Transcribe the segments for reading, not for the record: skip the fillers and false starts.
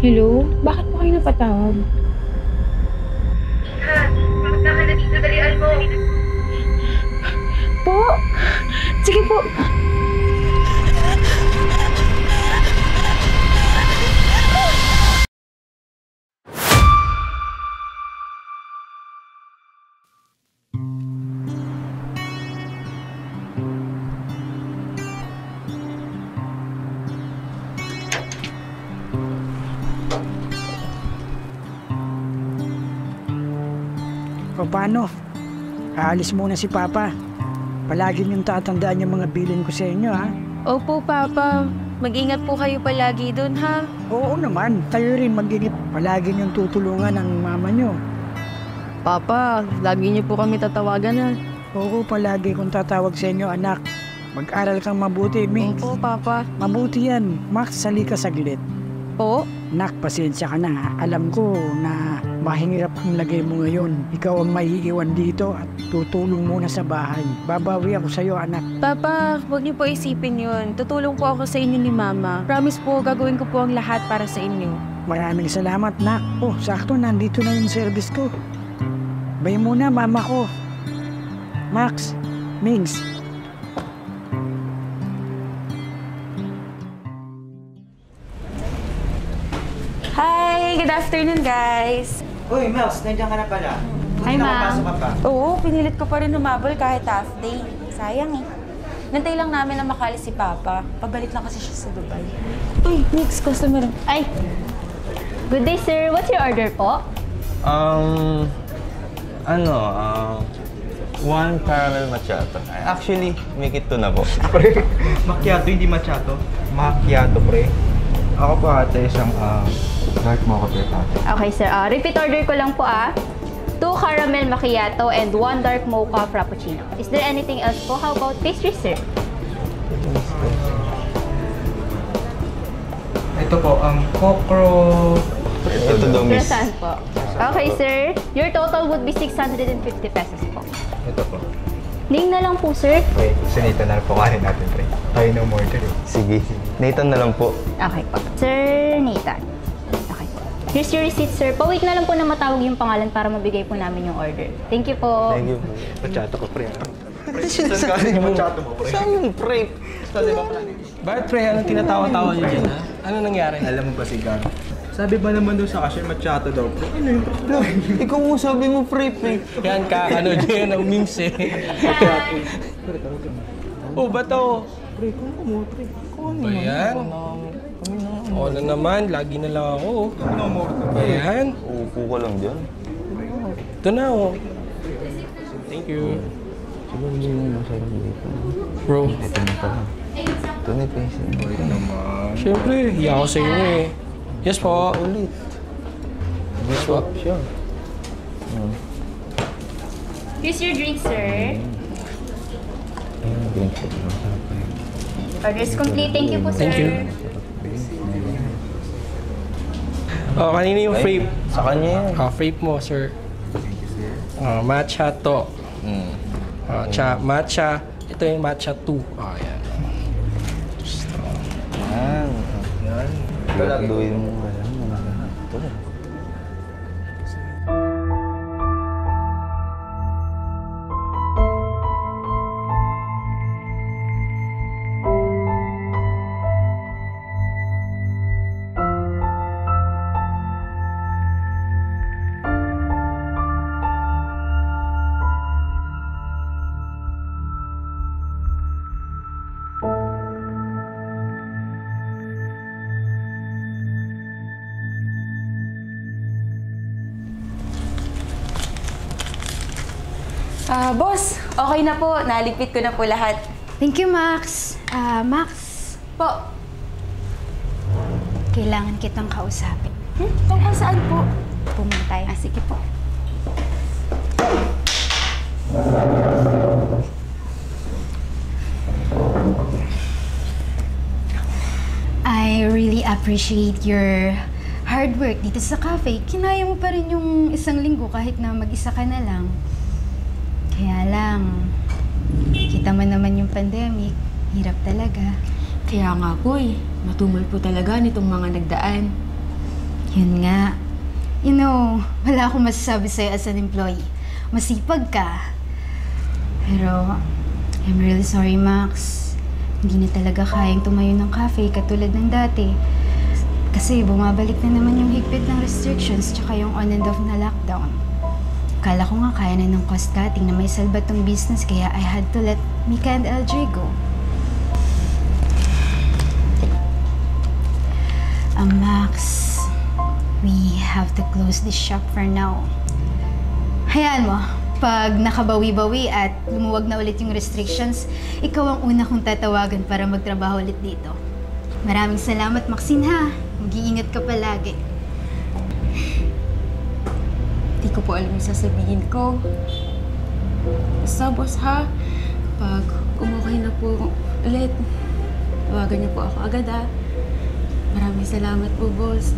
Hello? Bakit po kayo napatawag? Ha? Pumunta ka na dito, dalian mo. Po? Sige po. O paano? Aalis muna si Papa. Palagi niyong tatandaan yung mga bilin ko sa inyo, ha? Opo, Papa. Mag-ingat po kayo palagi doon, ha? Oo naman, kayo rin mag-ingat. Palagi niyong tutulungan ang mama niyo. Papa, lagi niyo po kami tatawagan, ha? Oo, palagi kong tatawag sa inyo, anak. Mag-aral kang mabuti, Mix. Opo, Papa. Mabuti yan. Max, sali ka saglit. Po? Nak, pasensya ka na, ha? Alam ko na mahirap ang lagay mo ngayon. Ikaw ang maiiwan dito at tutulong muna sa bahay. Babawi ako sa'yo, anak. Papa, huwag niyo po isipin yun. Tutulong po ako sa inyo ni Mama. Promise po, gagawin ko po ang lahat para sa inyo. Maraming salamat, Nak. Oh, sakto, nandito na yung service ko. Bay muna, mama ko. Max, Mings. Hi! Good afternoon, guys! Uy, Mels, nandiyan ka na pala. Hi, ma'am. Nakapasok ka pa. Oo, pinilit ko pa rin humabol kahit half day. Sayang eh. Nantay lang namin na makalis si Papa. Pabalik lang kasi siya sa Dubai. Uy, next customer. Ay, good day sir. What's your order po? One caramel macchiato. Actually, make it two na po. Pre, macchiato, hindi macchiato. Macchiato, pre. Ako po ate, isang dark mocha pre ate. Okay sir, repeat order ko lang po 2 caramel macchiato and 1 dark mocha frappuccino. Is there anything else po? How about pastry sir? Ito po, kokro... Ito daw, miss. Saan po? Okay sir, your total would be 650 pesos po. Ito po. Ning na lang po sir. Pre, sinita na lang po kanin natin, pre. Tayo na umorder eh. Sige. Nathan na lang po. Okay po. Sir Nathan. Okay po. Here's your receipt sir. Pawait na lang po na matawag yung pangalan para mabigay po namin yung order. Thank you po. Thank you. Macchiato ko, pre. Sinasabi mo. Macchiato mo, pre. Saan yung pre? Bakit pre, anong tinatawa-tawa niyo dyan, ha? Ano nangyari? Alam mo ba si Gab? Sabi ba naman doon sa cashier, macchiato daw, pre? Ano yung pre? Ikaw mo sabi mo pre. Yan ka, ano dyan, ang memes eh. Oh, ba't ako? Pre, kung mo, pre. Kung Ba yan? Oo na naman, lagi na lang ako. Ba yan? Uupo ka lang dyan. Ito na oh. Thank you. Siguro hindi mo masarap dito. Bro, Ito na pala. Ito na peso. syempre, hiya ako sa inyo eh. Yes po. Ulit. Yes po. Siya. Here's your drink sir. Ayun, drink ko. Order is complete. Thank you po sir. Thank you. Oh, kanina yung frappe. Sa kanya yan. Frappe mo, sir. Matcha to. Matcha. Ito yung matcha 2. Yan. Yan. Yan. Gagawin mo nga lang. Ito. Boss, okay na po. Naligpit ko na po lahat. Thank you, Max. Max, Po. kailangan kitang kausapin. Tungkol saan po? Pumunta tayo. Sige po. I really appreciate your hard work dito sa cafe. Kinaya mo pa rin yung isang linggo kahit na mag-isa ka na lang. Kaya lang, kita mo naman yung pandemic. Hirap talaga. Kaya nga po eh. Matumal po talaga nitong mga nagdaan. Yun nga. You know, wala akong masasabi sa'yo as an employee. Masipag ka. Pero, I'm really sorry, Max. Hindi na talaga kayang tumayo ng cafe katulad ng dati. Kasi bumabalik na naman yung higpit ng restrictions tsaka yung on and off na lockdown. Akala ko nga kaya na ng cost cutting na may salba tong business kaya I had to let Mika and LJ go. Max, we have to close this shop for now. Hayaan mo, pag nakabawi-bawi at lumuwag na ulit yung restrictions, ikaw ang una kong tatawagan para magtrabaho ulit dito. Maraming salamat, Maxine, ha? Mag-iingat ka palagi. Di ko po alam yung sasabihin ko. Basta, boss, ha? Pag umukay na po ulit, tawagan niyo po ako agad, ha? Maraming salamat po, boss.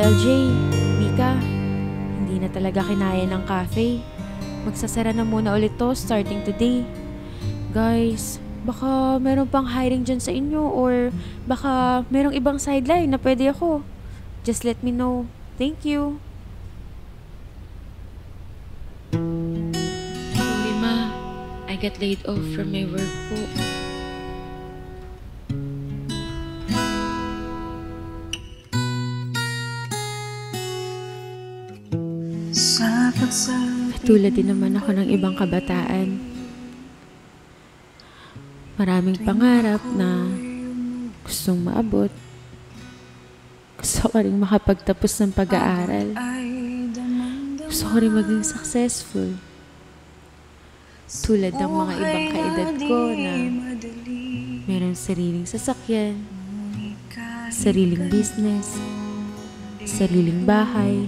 LJ, Mika, hindi na talaga kinaya ng cafe. Magsasara na muna ulit to starting today. Guys, baka meron pang hiring dyan sa inyo or baka merong ibang sideline na pwede ako. Just let me know. Thank you. Sorry ma, I got laid off from my work po. Tulad din naman ako ng ibang kabataan. Maraming pangarap na gustong maabot. Gusto ko rin makapagtapos ng pag-aaral. Gusto ko rin maging successful. Tulad ng mga ibang kaedad ko na meron sariling sasakyan, sariling business, sariling bahay,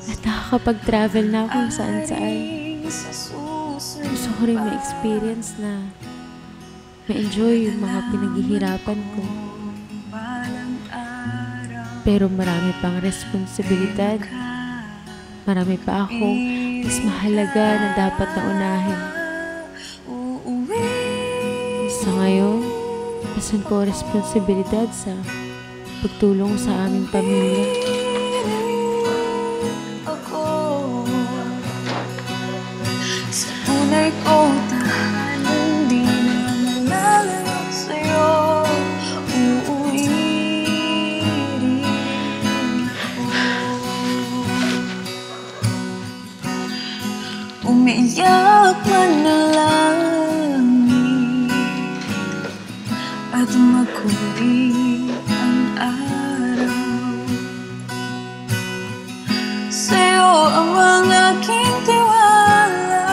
at nakakapag-travel na kung saan-saan. Gusto ko rin ma-experience na ma-enjoy yung mga pinaghihirapan ko. Pero marami pang responsibilidad. Marami pa akong mas mahalaga na dapat na unahin. Sa ngayon, nasan ko responsibilidad sa pagtulong sa aming pamilya. Tunay ko tahanan, di na malalayo sa'yo. Uuwirin ako. Umiiyak man na langit at magkuli ang araw. Sa'yo ang aking tiwala.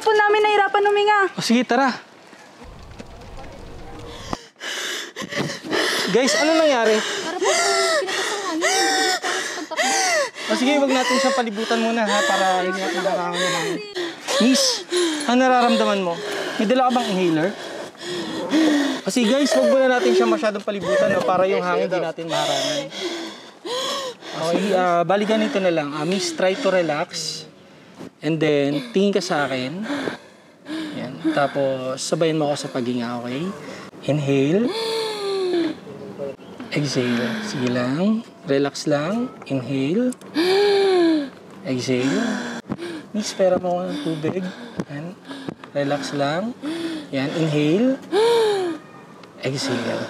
po namin nahirapan huminga. O sige, tara. Guys, ano nangyari? Para po pinapasang hangin. O sige, wag natin siyang palibutan muna ha, para hindi natin nakakaroon ng hangin. Miss, ano nararamdaman mo? May dala ka bang inhaler? Kasi guys, wag muna natin siya masyadong palibutan no, para yung hangin di natin maharangan. Okay, bali ganito na lang. Miss, try to relax. And then, tingin ka sa akin. Yan. Tapos, sabayan mo ako sa paghinga, okay? Inhale. Exhale. Sige lang. Relax lang. Inhale. Exhale. Miss, pera mo ako ng tubig. Yan. Relax lang. Yan. Inhale. Exhale.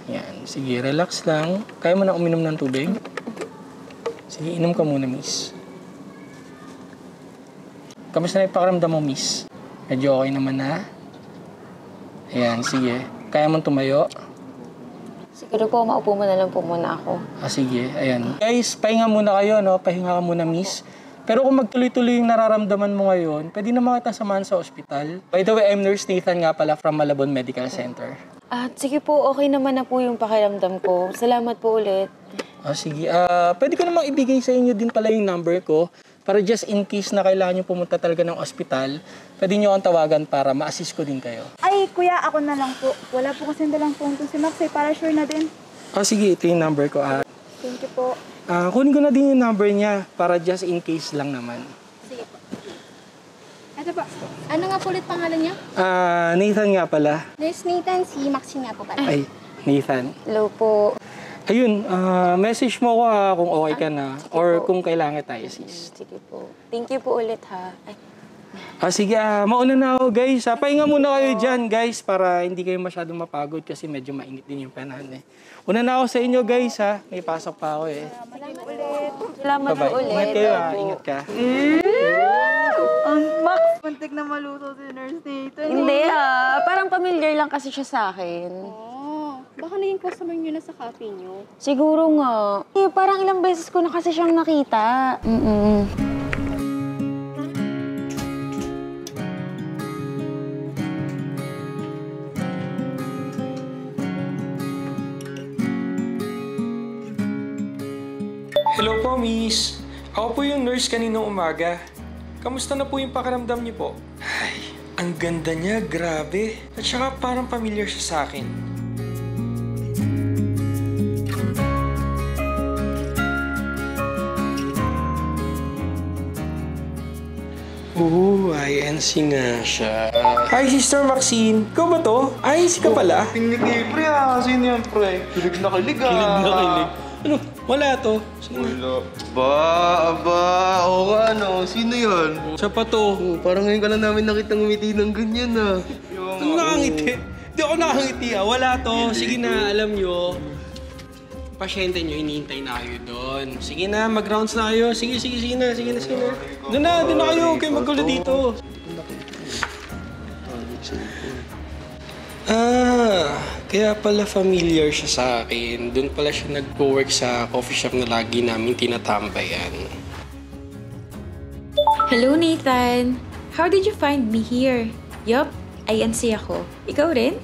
Yan. Sige, relax lang. Kaya mo na uminom ng tubig? Sige, inom ka muna, miss. Kamusta na yung pakiramdam mo, miss? Medyo okay naman na? Ayan, sige. Kaya mong tumayo? Siguro po, maupo mo na lang po muna ako. Sige. Ayan. Guys, pahinga muna kayo, no? Pahinga ka muna, miss. Pero kung magtuloy-tuloy yung nararamdaman mo ngayon, pwede naman kita samahan sa ospital. By the way, I'm Nurse Nathan nga pala from Malabon Medical Center. Sige po, okay naman na po yung pakiramdam ko. Salamat po ulit. Sige. Pwede ko namang ibigay sa inyo din pala yung number ko para just in case na kailangan nyo pumunta talaga ng ospital, pwede nyo akong tawagan para ma-assist ko din kayo. Ay, kuya, ako na lang po. Wala po kasi dalang phone to si Max para sure na din. Sige, ito yung number ko. Thank you po. Kunin ko na din yung number niya para just in case lang naman. Sige po. Ito po. Ano nga po ulit pangalan niya? Nathan nga pala. Nurse Nathan, si Maxine nga po pala. Ay, Nathan. Hello po. Ayun, message mo ko kung okay ka na or kung kailangan tayo assist. Sige po. Thank you po ulit ha. Sige, mauna na ako guys. Pahinga muna kayo dyan guys para hindi kayo masyadong mapagod kasi medyo mainit din yung panahon eh. Una na ako sa inyo guys ha. May pasok pa ako eh. Salamat po ulit. Ingat kayo ingat ka. Max, pantig na maluto si Nurse Nathan. Hindi parang familiar lang kasi siya sa akin. Baka naging customer niyo na sa cafe niyo. Siguro nga. Parang ilang beses ko na kasi siyang nakita. Hello po, miss. Ako po yung nurse kaninang umaga. Kamusta na po yung pakiramdam niyo po? Ay, ang ganda niya, grabe. At saka parang familiar siya sa akin. INC nga siya. Hi, Sister Maxine. Ikaw ba to? INC ka pala? Tingnan kay pre Sino yan, pre? Kilig na kilig Kilig na kilig. Ano? Wala to. Wala. Oo nga, no? Sino yan? Siya pa to. Parang ngayon ka lang namin nakita ngumiti ng ganyan, Ano nakangiti? Di ako nakangiti, Wala to. Sige na, alam nyo. Pasyente nyo, hinihintay na kayo doon. Sige na, mag-rounds na kayo. Sige na. Doon na kayo. Huwag kayo magkulo dito. Kaya pala familiar siya sa akin. Doon pala siya nag-work sa coffee shop na lagi namin tinatambayan. Hello, Nathan. How did you find me here? Yup, INC ako. Ikaw rin?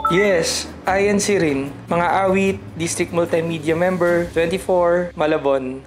Yes, INC rin. Mga awit, District Multimedia Member, 24, Malabon.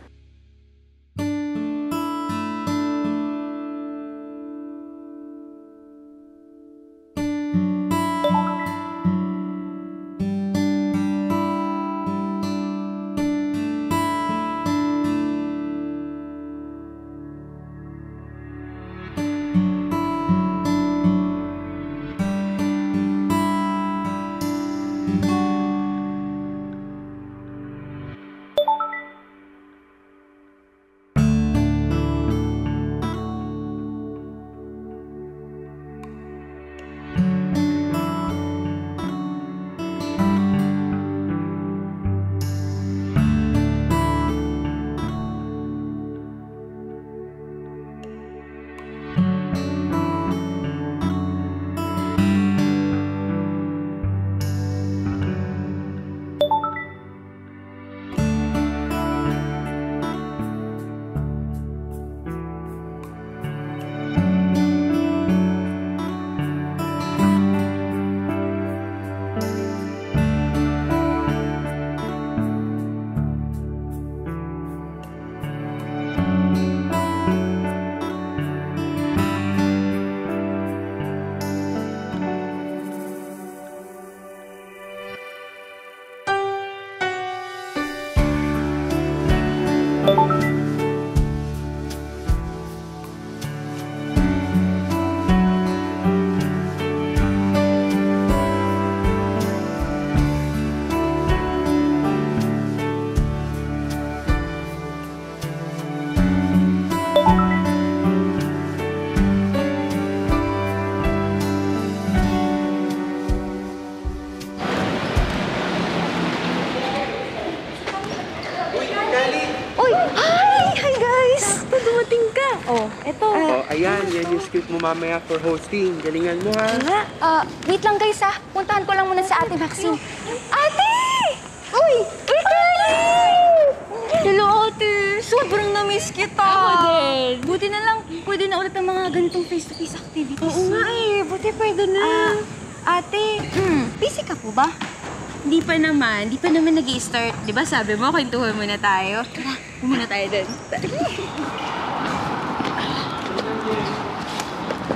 Ito. Oh, ayan. Yan yung script mo mamaya for hosting. Galingan mo, ha? Wait lang guys ha. Puntahan ko lang muna sa Ate Maxine. Ate! Uy! Uy, Kali! Hello, Ate. Sobrang na-miss kita. Ako din. Buti na lang, pwede na ulit ang mga ganitong face-to-face activities. Oo nga eh. Buti pwede na. Ate, busy ka po ba? Hindi pa naman nag-i-start. Di ba sabi mo, kwentuhan muna tayo? Tara, muna tayo dun.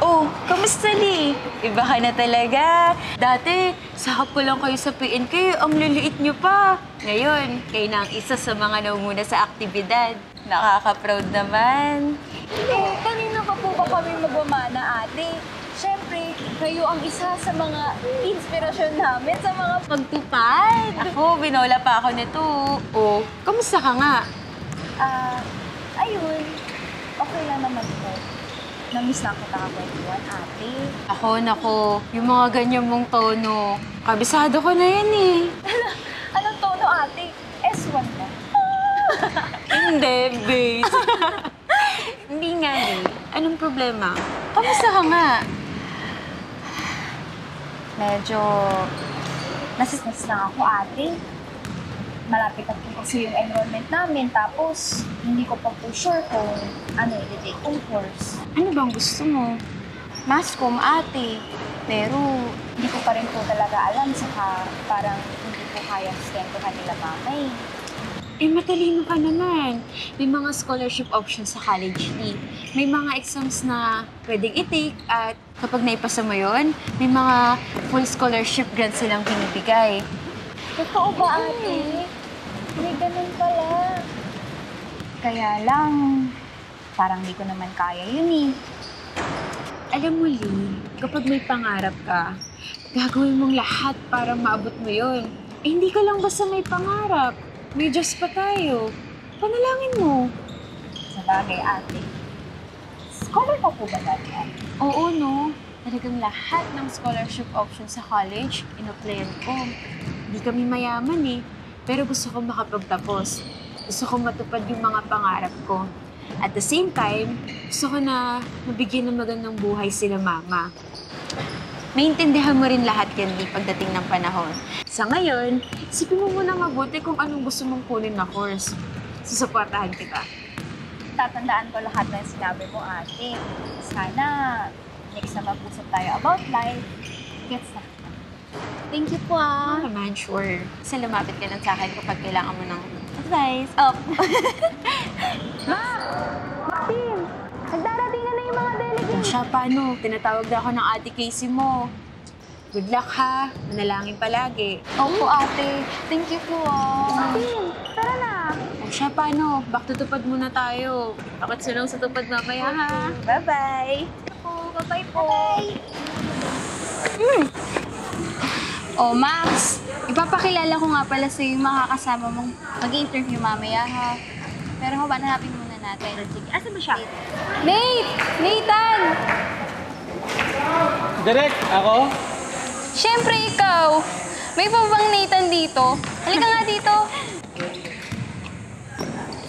Oh, kamusta ni? Iba ka na talaga. Dati, sakap ko lang kayo sa PNK, ang liliit nyo pa. Ngayon, kayo na ang isa sa mga naumuna sa aktibidad. Nakaka-proud naman. Kanina ka po ba kami magmamana, ate? Siyempre, kayo ang isa sa mga inspirasyon namin sa mga pagtupad. Ako, binola pa ako nito. Oh, kamusta ka nga? Ayun. Okay lang naman po. Namiss na ako nakakwentuhan, ate. Ako, nako, yung mga ganyan mong tono, kabisado ko na yan eh. Anong tono, ate? S1 na. Hindi, base. Hindi nga eh. Anong problema? Kamusta ka nga? Medyo nasisnas lang ako, ate. Malapit na po kasi yung enrollment namin, tapos hindi ko pa po sure kung ano i-take kong course. Ano bang gusto mo? Mass comm, ate. Pero hindi ko pa rin po talaga alam, saka parang hindi po kaya sustentuhan nila mamay. Eh, matalino ka naman. May mga scholarship options sa College E. May mga exams na pwedeng i-take at kapag naipasa mo yun, may mga full scholarship grants silang binibigay. Totoo ba, ate? May ganun pala. Kaya lang, parang di ko naman kaya yun eh. Alam mo, Lee, kapag may pangarap ka, gagawin mong lahat para maabot mo yun. Eh, hindi ka lang basta may pangarap. May Diyos pa tayo. Panalangin mo. Sa bagay, ate. Scholar ka po ba dati? Oo, no? Talagang lahat ng scholarship options sa college, ino-plan ko. Hindi kami mayaman eh. Pero gusto ko makapagtapos. Gusto ko matupad yung mga pangarap ko. At the same time, gusto ko na mabigyan ng magandang buhay sila mama. Maintindihan mo rin lahat yan, Lee, pagdating ng panahon. Sa ngayon, isipin mo muna mabuti kung anong gusto mong kunin na course. Susuportahan kita. Tatandaan ko lahat ng sinabi mo, ate. Sana, next na mag-usap tayo about life, gets na. Thank you po, ah. Oo naman, sure. Kasi lumapit ka lang sa akin kapag kailangan mo ng advice. Oh. Maxine! Nagdarating na yung mga delegates. Kung siya, paano? Tinatawag na ako ng ate Casey mo. Good luck, ha? Manalangin palagi. Opo, ate. Thank you po, ah. Maxine, tara na. Kung siya, paano? Back to tupad muna tayo. Takot silang sa tupad mamaya, ha? Bye-bye! Bye-bye po. Oh, Max, ipapakilala ko nga pala sa yung makakasama mong mag-interview mamaya, ha? Pero hanapin muna natin. Sige, asan ba siya? Nate! Nathan! Direk, ako? Siyempre ikaw! May pa bang Nathan dito? Halika nga dito.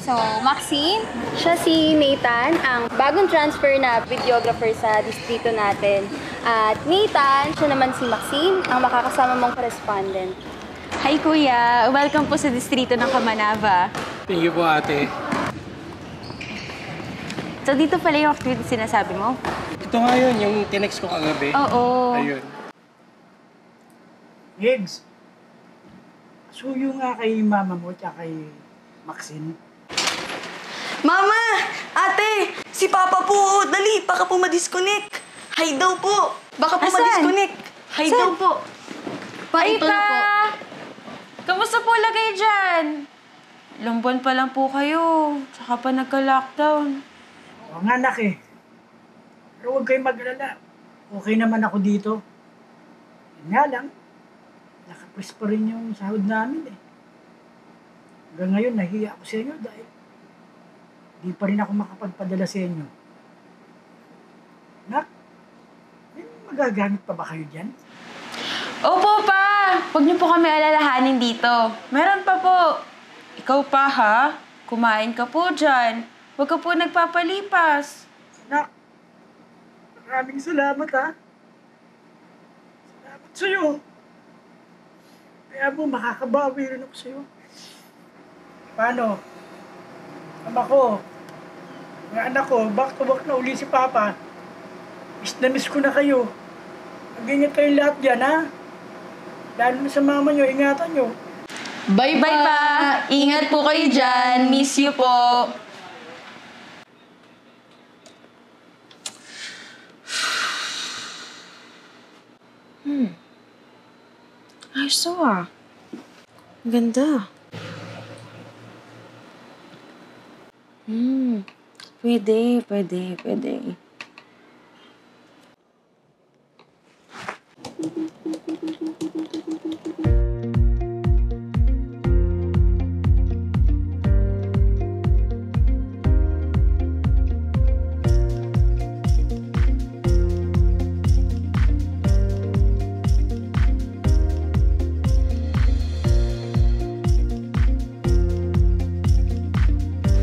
So, Maxine, siya si Nathan, ang bagong transfer na videographer sa distrito natin. At Nathan, siya naman si Maxine, ang makakasama mong correspondent. Hi, Kuya. Welcome po sa distrito ng Kamanava. Thank you po, ate. So, dito pala yung activity sinasabi mo? Ito nga yun, yung tinext ko kagabi. Oo. Ayun. Higgs, suyo nga kay mama mo at kay Maxine. Mama! Ate! Si Papa po! Dali! Baka po ma-disconnect! Hi daw po! Baka po ma-disconnect! Hi daw po! Paita! Kamusta po lagay dyan? Ilang buwan pa lang po kayo. Tsaka pa nagka-lockdown. Oo nga, anak eh. Pero huwag kayong mag-alala. Okay naman ako dito. Yun nga lang, nakapres pa rin yung sahod namin eh. Hanggang ngayon, nahiya ako sa inyo dahil di pa rin ako makapagpadala sa inyo. Nak, may magagamit pa ba kayo dyan? Opo, pa! Huwag niyo po kami alalahanin dito. Meron pa po. Ikaw pa, ha? Kumain ka po dyan. Huwag ka po nagpapalipas. Anak, maraming salamat ha. Salamat sa'yo. Kaya mo, makakabawi rin ako sa'yo. Paano? Ama ko, mga anak ko, back to back na uli si Papa. Miss na miss ko na kayo. Mag-ingat kayo lahat dyan, ha? Lalo na sa mama nyo, ingatan nyo. Bye pa! Ingat po kayo dyan. Miss you po. Ayos to ah. Ganda. Pwede.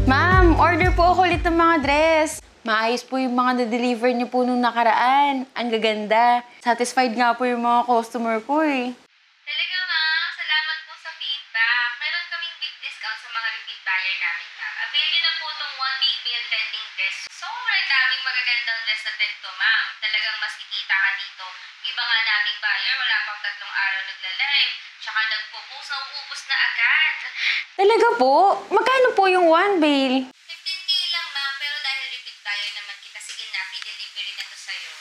Ma'am, order po ako ulit ng mga dress. Maayos po yung mga na-deliver niyo po nung nakaraan. Ang gaganda. Satisfied nga po yung mga customer ko eh. Talaga, ma'am. Salamat po sa feedback. Meron kaming big discount sa mga repeat buyer namin, ma'am. Avail nyo na po itong one big bill trending dress. Sobrang daming magagandang dress na trend to, ma'am. Talagang mas kikita ka dito. Iba nga naming buyer, wala pang 3 araw nagla-live. Tsaka nagpo-post na uubos na agad. Talaga po? Magkano po yung one bale? 15K lang, ma'am. Pero dahil repeat buyer naman kita, sige na, delivery na to sa'yo.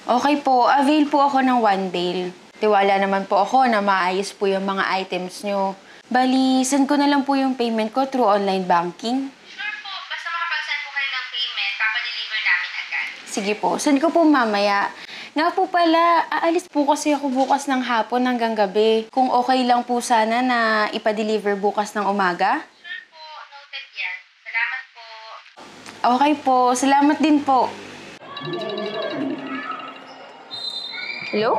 Okay po, avail po ako ng one bale. Tiwala naman po ako na maayos po yung mga items nyo. Bali, send ko na lang po yung payment ko through online banking. Sure po. Basta makapag-send po kayo ng payment, papadeliver namin agad. Sige po, send ko po mamaya. Nga po pala, aalis po kasi ako bukas ng hapon hanggang gabi. Kung okay lang po sana na ipa-deliver bukas ng umaga? Sure po. Noted yan. Salamat po. Okay po, salamat din po. Hello?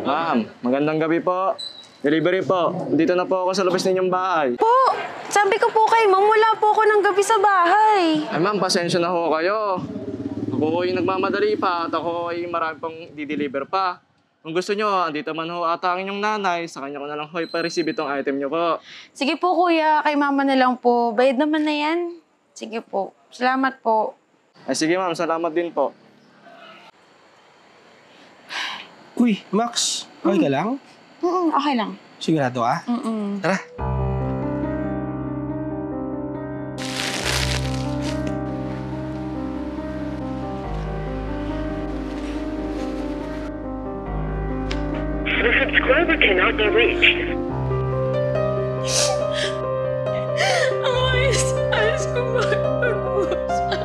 Ma'am, magandang gabi po. Delivery po. Dito na po ako sa labas ninyong bahay. Po, sabi ko po kay ma'am, wala po ako ng gabi sa bahay. Ay ma'am, pasensya na ho kayo. Ako yung nagmamadali pa at ako ay marami pang di-deliver pa. Kung gusto nyo, andito man ho ata ang inyong nanay, sa kanya ko na lang ho ipa-receive itong item nyo po. Sige po kuya, kay mama na lang po. Bayad naman na yan. Sige po, salamat po. Ay sige ma'am, salamat din po. Uy, Max, okay ka lang? Okay lang. Sigurado ah? Tara. The subscriber cannot be reached. Ayos ko makipag-usap.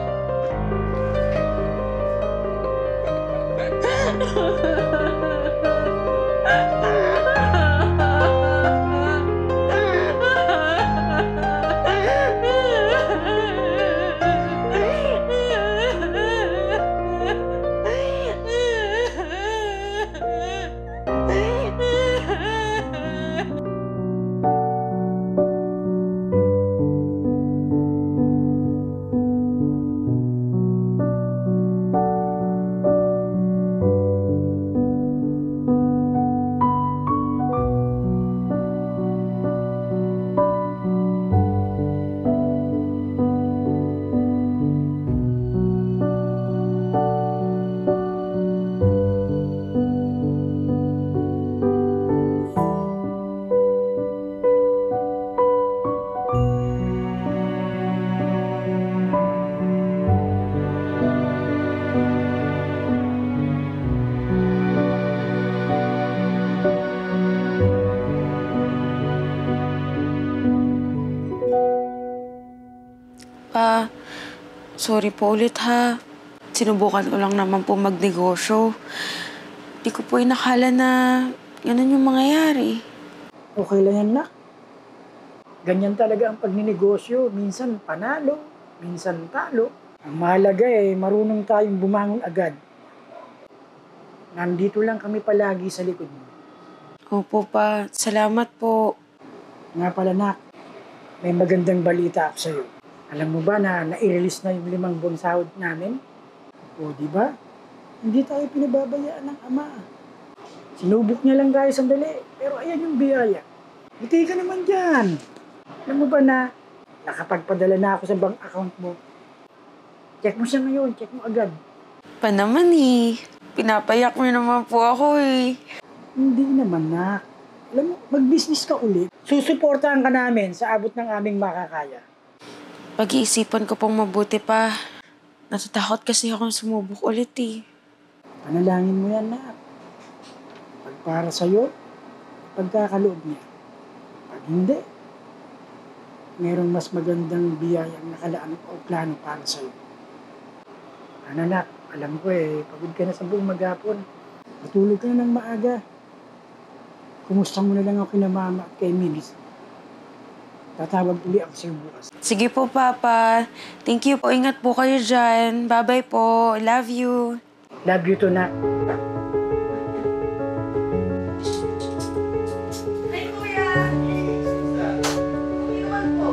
Sorry po ulit ha. Sinubukan ko lang naman po magnegosyo. Di ko po inakala na ganun yung mangyayari. Okay lang yan na. Ganyan talaga ang pagninegosyo. Minsan panalo, minsan talo. Ang mahalaga marunong tayong bumangon agad. Nandito lang kami palagi sa likod mo. Opo pa. Salamat po. Nga pala, Nak, may magandang balita ako sa'yo. Alam mo ba na nai-release na yung 5 buwan sahod namin? O, di ba? Hindi tayo pinababayaan ng ama. Sinubok niya lang tayo sandali, pero ayan yung biyaya. Buti ka naman dyan. Alam mo ba na nakapagpadala na ako sa bank account mo? Check mo siya ngayon, check mo agad. Pa naman eh. Pinapayak mo naman po ako eh. Hindi naman, Nak. Alam mo, mag-business ka ulit. Susuportahan ka namin sa abot ng aming makakaya. Pag-iisipan ko pong mabuti pa. Natatakot kasi akong sumubok ulit eh. Panalangin mo yan, Nak. Pag para sa'yo, pagkakaloob niya. Pag hindi, mayroong mas magandang biyayang nakalaan o plano para sa'yo. Ano, Nak, alam ko pagod ka na sa buong maghapon. Matulog ka na ng maaga. Kumusta mo na lang ako kina Mama at kay Milis. Tatawag uli ako sa'yo bukas. Sige po, Papa. Thank you po. Ingat po kayo dyan. Bye-bye po. Love you. Love you too, Nak. Ay, Kuya! Hindi naman po.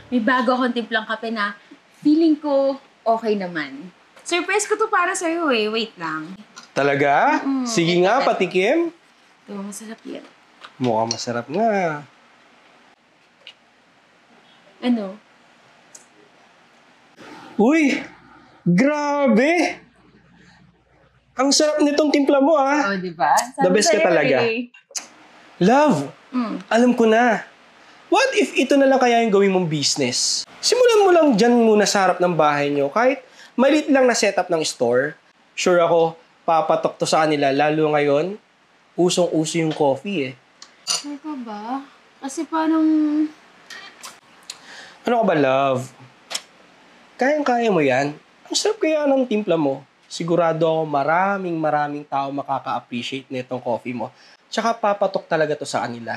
May bago akong timplang kape na feeling ko okay naman. Surprise ko to para sa'yo eh. Wait lang. Talaga? Sige nga, patikim. Ito, masarap yan. Mukhang masarap nga. Ano? Uy! Grabe! Ang sarap nitong timpla mo, ah. Oh, di ba? The best ka talaga. Love, alam ko na. What if ito na lang kaya yung gawin mong business? Simulan mo lang dyan muna sa harap ng bahay nyo. Kahit maliit lang na setup ng store. Sure ako, papatok to sa kanila. Lalo ngayon, usong-uso yung coffee eh. Sure ka ba? Kasi parang... Ano ka ba, love? Kayang-kaya mo yan. Ang sarap kaya ng timpla mo. Sigurado ako maraming tao makaka-appreciate nitong coffee mo. Tsaka papatok talaga to sa kanila.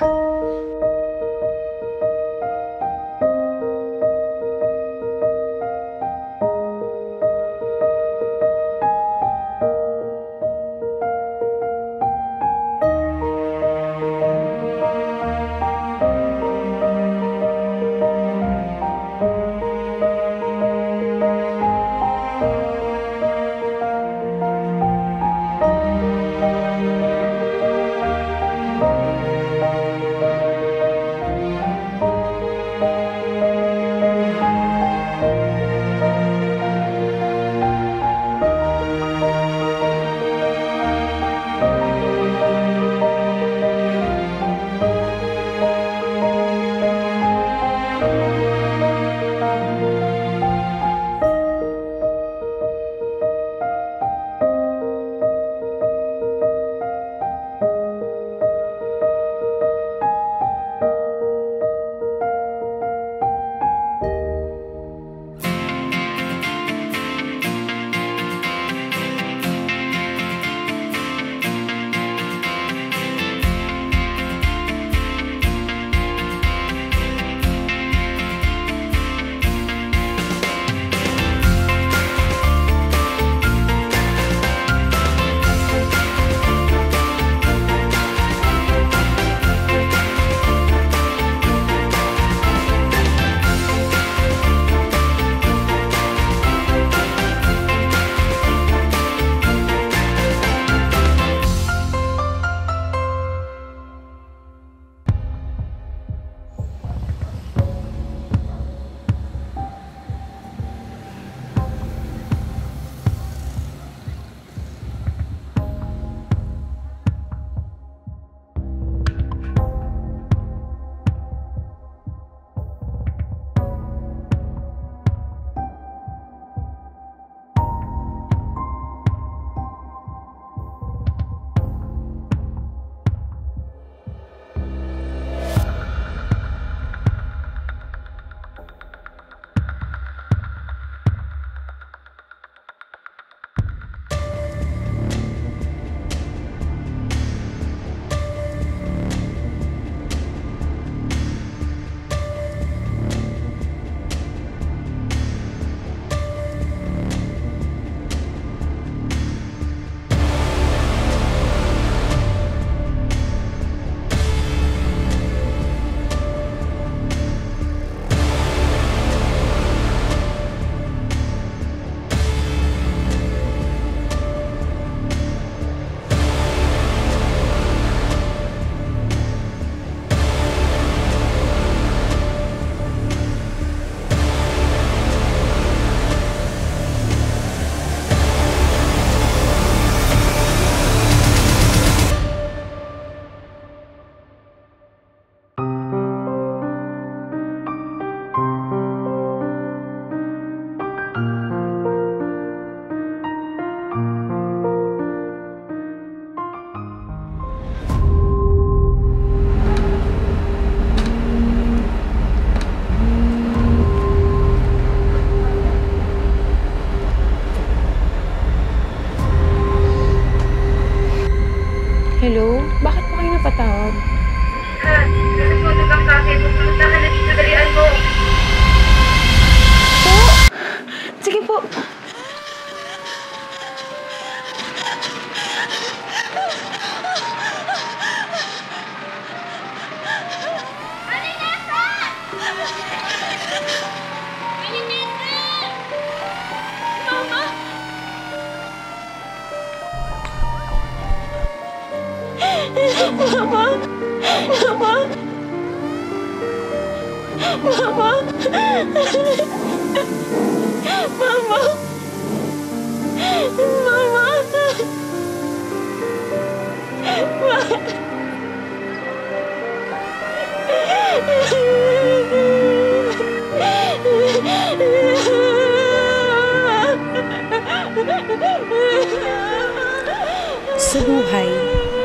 Sa buhay,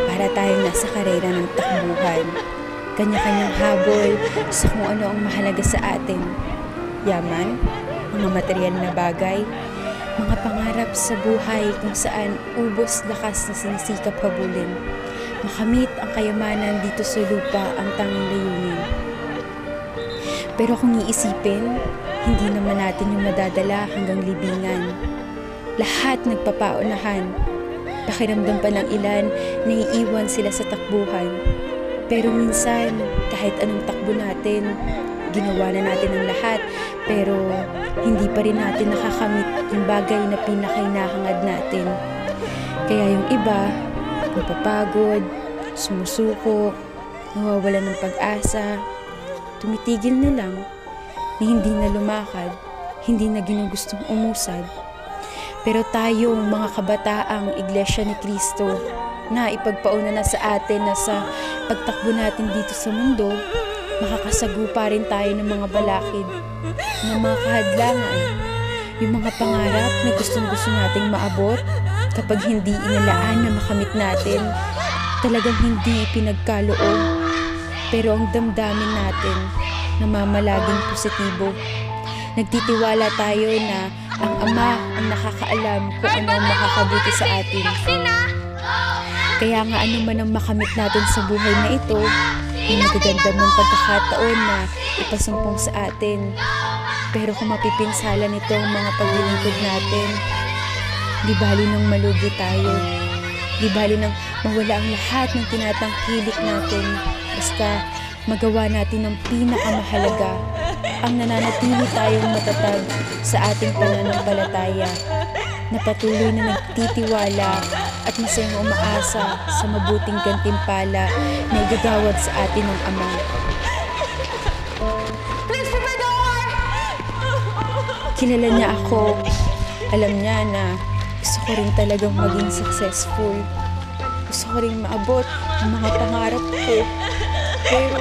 para tayong nasa karera ng takbuhan. Kanya-kanyang habol sa kung ano ang mahalaga sa atin. Yaman, mga material na bagay, mga pangarap sa buhay kung saan ubos lakas na sinisikap habulin. Makamit ang kayamanan dito sa lupa ang tanging layunin. Pero kung iisipin, hindi naman natin yung madadala hanggang libingan. Lahat nagpapaunahan. Pakiramdam pa ng ilan, naiiwan sila sa takbuhan. Pero minsan, kahit anong takbo natin, ginawa na natin ang lahat, pero hindi pa rin natin nakakamit yung bagay na pinakahinahangad natin. Kaya yung iba, napapagod, sumusuko, nawawalan ng pag-asa, tumitigil na lang, na hindi na lumakad, hindi na ginugustong umusad. Pero tayong mga kabataang Iglesia ni Cristo na ipagpauna na sa atin na sa pagtakbo natin dito sa mundo, makakasagupa rin tayo ng mga balakid, ng mga kahadlangan, yung mga pangarap na gustong-gusto nating maabot kapag hindi inalaan na makamit natin, talagang hindi ipinagkaloob. Pero ang damdamin natin, namamalaging positibo. Nagtitiwala tayo na ang Ama ang nakakaalam kung ano ang makakabuti sa atin. Kaya nga ano man ang makamit natin sa buhay na ito, may magaganda mong pagkakataon na ipasumpong sa atin. Pero kung mapipinsala nito ang mga paglilingkod natin, di bali nang malugi tayo. Di bali nang mawala ang lahat ng tinatangkilik natin. Basta magawa natin ang pinakamahalaga, ang nananatili tayong matatag sa ating pananampalataya, na patuloy na nagtitiwala at masayang umaasa sa mabuting gantimpala na igagawad sa atin ng Ama. Kilala niya ako. Alam niya na gusto ko rin talagang maging successful. Gusto ko rin maabot ang mga pangarap ko. Pero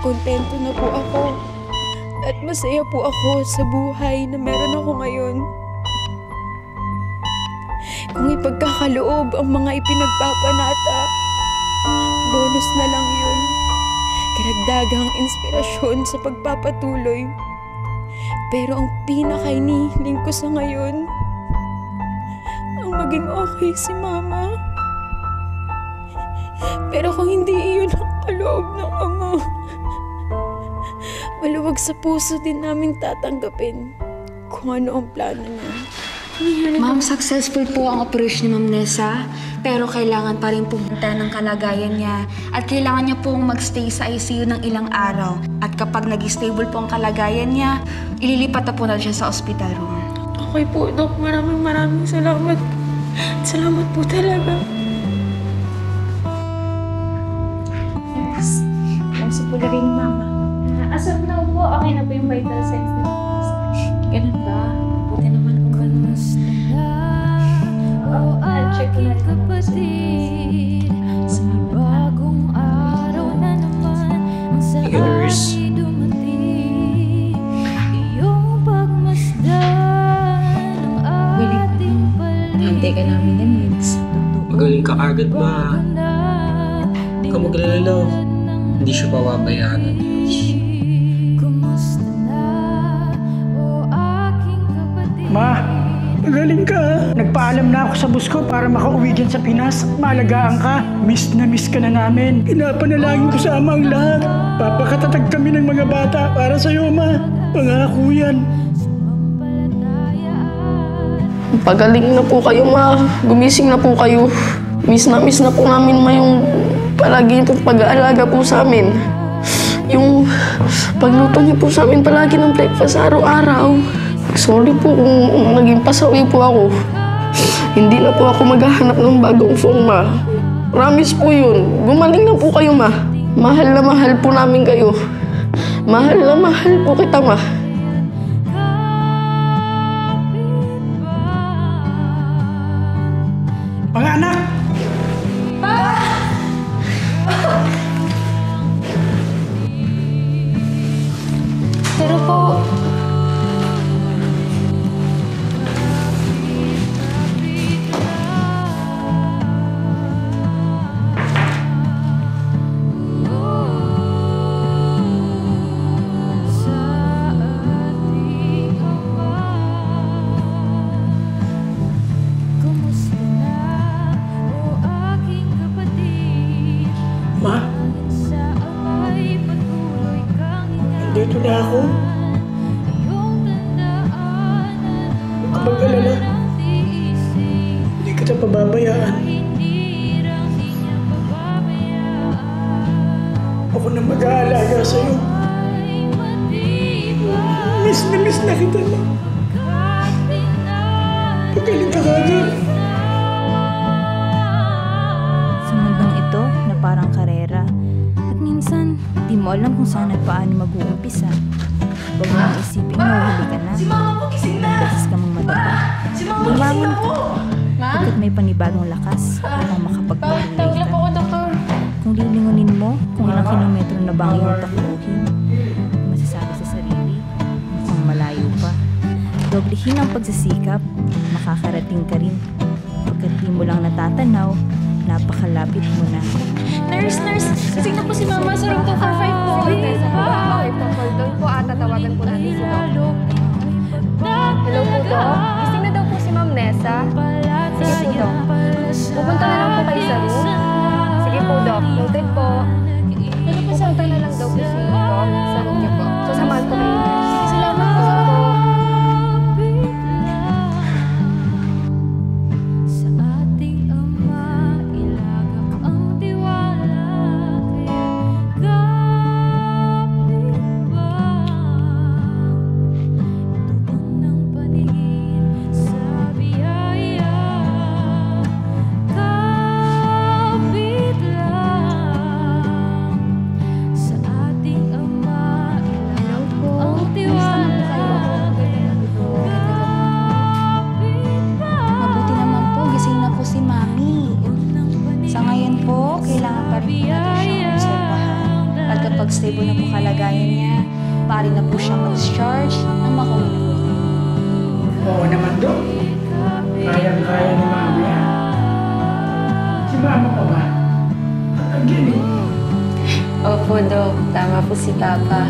kontento na po ako. At masaya po ako sa buhay na meron ako ngayon. Kung ipagkakaloob ang mga ipinagpapanata, bonus na lang yun. Karagdagang inspirasyon sa pagpapatuloy. Pero ang pinakainihiling ko sa ngayon, ang maging okay si Mama. Pero kung hindi iyon ang kaloob ng Ama, maluwag sa puso din namin tatanggapin kung ano ang plano niya. Ma'am, successful po ang operasyon ni Ma'am Nessa, pero kailangan pa rin pumunta ng kalagayan niya at kailangan niya pong magstay sa ICU ng ilang araw. At kapag nag-stable po ang kalagayan niya, ililipat na po na siya sa hospital room. Okay po, Dok. Maraming salamat. Salamat po talaga. Yes. po na rin, Mama. As of now po, okay na po yung vital signs na po. Ganun ba? Buti naman kung ganun. I'll check ko na rin kapatid, sa bagong araw na naman ang sa ating dumating, iyong pagmasdan ng ating paligid. Hantay ka namin na, Mids. Magaling ka agad ba? Huwag ka maglala, love. Hindi siya pawabayaan ng Diyos. Ma, magaling ka. Nagpaalam na ako sa bus ko para makauwi dyan sa Pinas. Maalagaan ka. Miss na miss ka na namin. Pinapanalangin ko sa Ama ang lahat. Papakatatag kami ng mga bata para sa'yo, Ma. Pangako yan. Pagaling na po kayo, Ma. Gumising na po kayo. Miss na po namin, Ma, yung palagi niyo pong pag-aalaga po sa amin. Yung pagluto niyo po sa amin palagi ng breakfast araw-araw. Sorry po kung naging pasawi po ako. Hindi na po ako maghahanap ng bagong phone, Ma. Promise po yun. Gumaling na po kayo, ma. Mahal na mahal po namin kayo. Mahal na mahal po kita, ma. Mga anak! Pero po, Ma? Dito na ako. Huwag ka mag-alala. Hindi kita pababayaan. Ako na mag-aalaga sa'yo. Miss na kita na. Pagaling ka kagad. Sa mundong ito na parang karera. At minsan, di mo alam kung saan at paano mag-uumpisa. Huwag mo nang isipin na huli ka na. Si Mama po, gising na! Beses ka mong mataba. Si Mama, gising na po! Pagkat may panibagong lakas upang makapagpatuloy ka. Kung lilingunin mo kung ilang kilometro na ba ang iyong takbuhin, masasabi sa sarili, mukhang malayo pa. Doblehin ang pagsisikap, makakarating ka rin. Pagkat di mo lang natatanaw, napakalapit mo na. Nurse! Gising na po si Mama sa room 245 po. Okay po, hold on po at tatawagan po natin si Doc. Hello po, Doc. Gising na daw po si Ma'am Nessa. Sige po, Doc. Pupunta na lang po kayo sa room. Sige po, Doc. Noted po. Pupunta na lang daw po si Doc sa room niyo po. Sasamahan ko kayo. Sige, salamat po. Mabuti naman po, gising na po si Mami. Sa ngayon po, kailangan pa rin po natin siyang obserbahan. At kapag stable na po kalagayan niya, pari na po siyang mag-discharge nang makauwi na po kayo. Oo naman, Dok. Kayang-kaya ni Mama yan. Si Mama pa ba? Again eh. Opo, Doc. Tama po si Papa.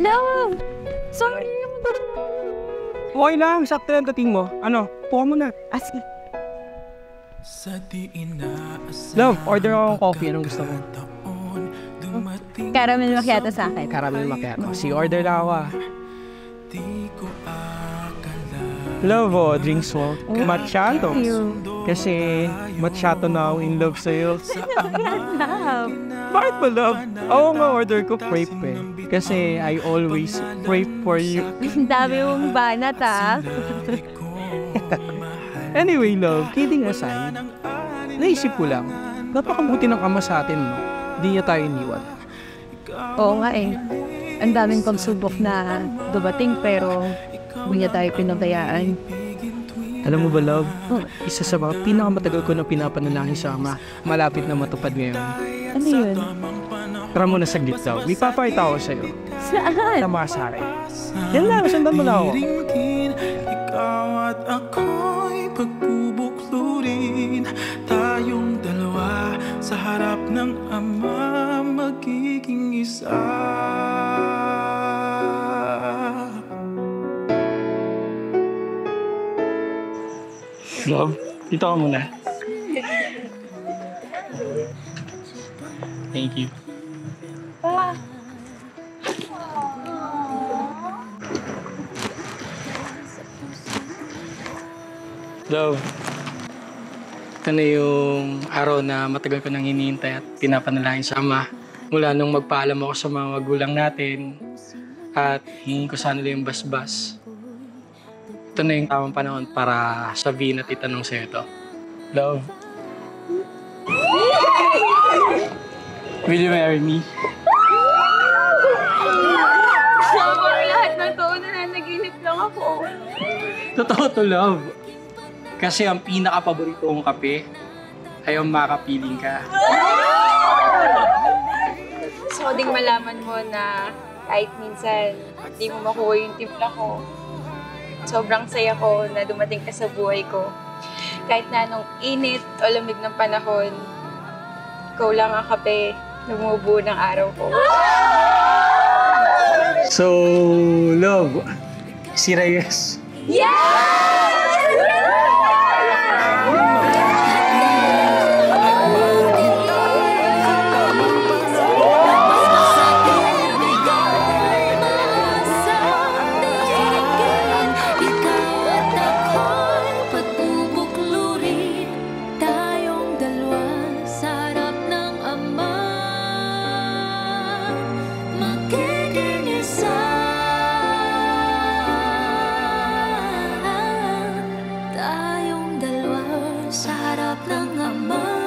Love! Sorry! Okay lang, sakto lang dating mo. Ano, puka mo na. Sige. Love, order ako ng coffee. Anong gusto mo? Caramel macchiato sa akin. Caramel macchiato. Si order lang ako ah. Love, drinks mo. Macchiato. Kasi macchiato na ako in love sa'yo. Love! Bakit ba, love? Oo nga, order ko crepe eh. Kasi I always pray for you. Ang dami mong banat Anyway, love, kidding aside, naisip ko lang, napakabuti ng ama sa atin, no? Di niya tayo iniwan. Oo nga eh. Ang daming pagsubok na dumating pero hindi niya tayo pinabayaan. Alam mo ba, love? Isa sa mga pinakamatagal ko na pinapanalangin sa ama, malapit na matupad ngayon. Ano yun? Tara muna saglit daw. May papakita ko sa'yo. Saan? Sa mga sari. Yan lang, sundan mo lang ako. Ikaw at ako'y pagbubuklurin. Tayong dalawa sa harap ng ama magiging isa. Love, dito ka muna. Thank you. Love, ito na yung araw na matagal ko nang hinihintay at pinapanalangin sa Ama. Mula nung magpaalam ako sa mga magulang natin at hingin ko sana yung basbas. Ito na yung tamang panahon para sabihin at itanong sa'yo ito. Love, will you marry me? Sobrang lahat ng taon na nanaginip lang ako. Totoo to, love. Kasi ang pinaka-paborito kong kape ay ang makapiling ka. Gusto ko ding malaman mo na kahit minsan hindi mo makuha yung timpla ko, sobrang saya ko na dumating ka sa buhay ko. Kahit na anong init o lamig ng panahon, ikaw lang ang kape na bumubuo ng araw ko. So, love, si Reyes. Yes! Tayong dalawa sa harap ng Ama.